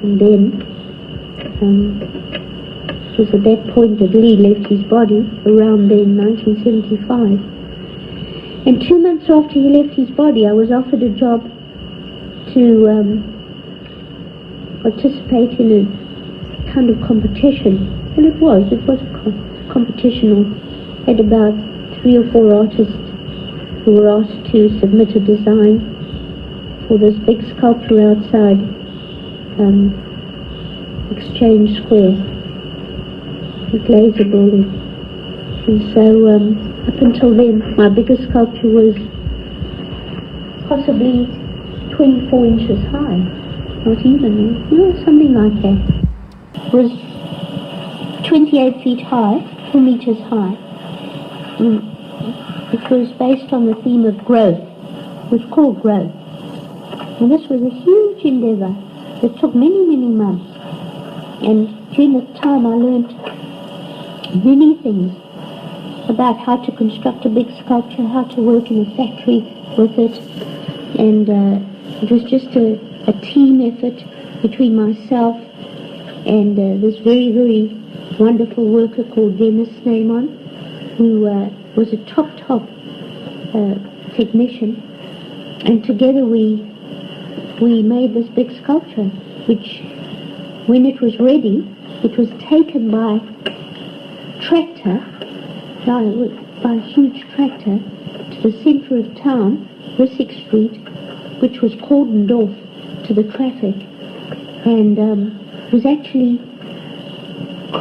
And then, it was at that point that Lee left his body, around then, 1975. And 2 months after he left his body, I was offered a job to participate in a kind of competition. And it was a competition. Had about 3 or 4 artists who were asked to submit a design for this big sculpture outside Exchange Square, the Glazer building. And so up until then, my biggest sculpture was possibly 24 inches high, not even, something like that. It was 28 feet high, 4 meters high. It was based on the theme of growth. It was called Growth. And this was a huge endeavor that took many, many months. And during that time I learned many things about how to construct a big sculpture, how to work in a factory with it. And it was just a team effort between myself and this very, very wonderful worker called Dennis Neyman, who was a top technician. And together we made this big sculpture, which, when it was ready, it was taken by tractor, by a huge tractor, to the center of town, Wessex Street, which was cordoned off to the traffic. And it was actually,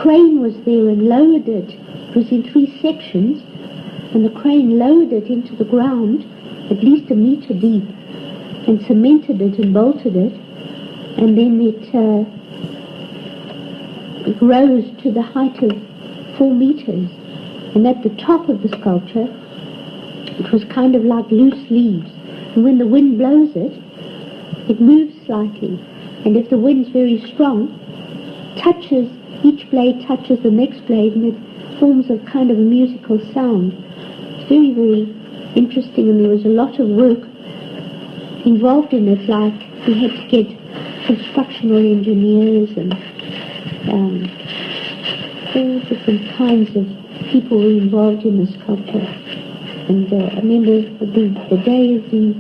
crane was there and lowered it. It was in 3 sections, and the crane lowered it into the ground, at least a meter deep, and cemented it and bolted it, and then it rose to the height of 4 meters. And at the top of the sculpture, it was kind of like loose leaves. And when the wind blows it, it moves slightly. And if the wind's very strong, each blade touches the next blade, and it forms a kind of a musical sound. It's very, very interesting, and there was a lot of work involved in it, like we had to get constructional engineers and all different kinds of people were involved in the sculpture. And I remember the day of the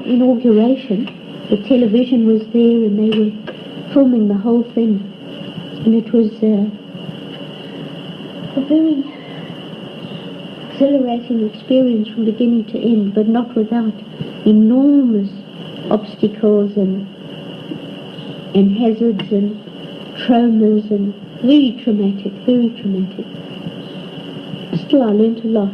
inauguration, the television was there and they were filming the whole thing. And it was a very exhilarating experience from beginning to end, but not without enormous obstacles and hazards and traumas, and very traumatic, very traumatic. Still, I learned a lot.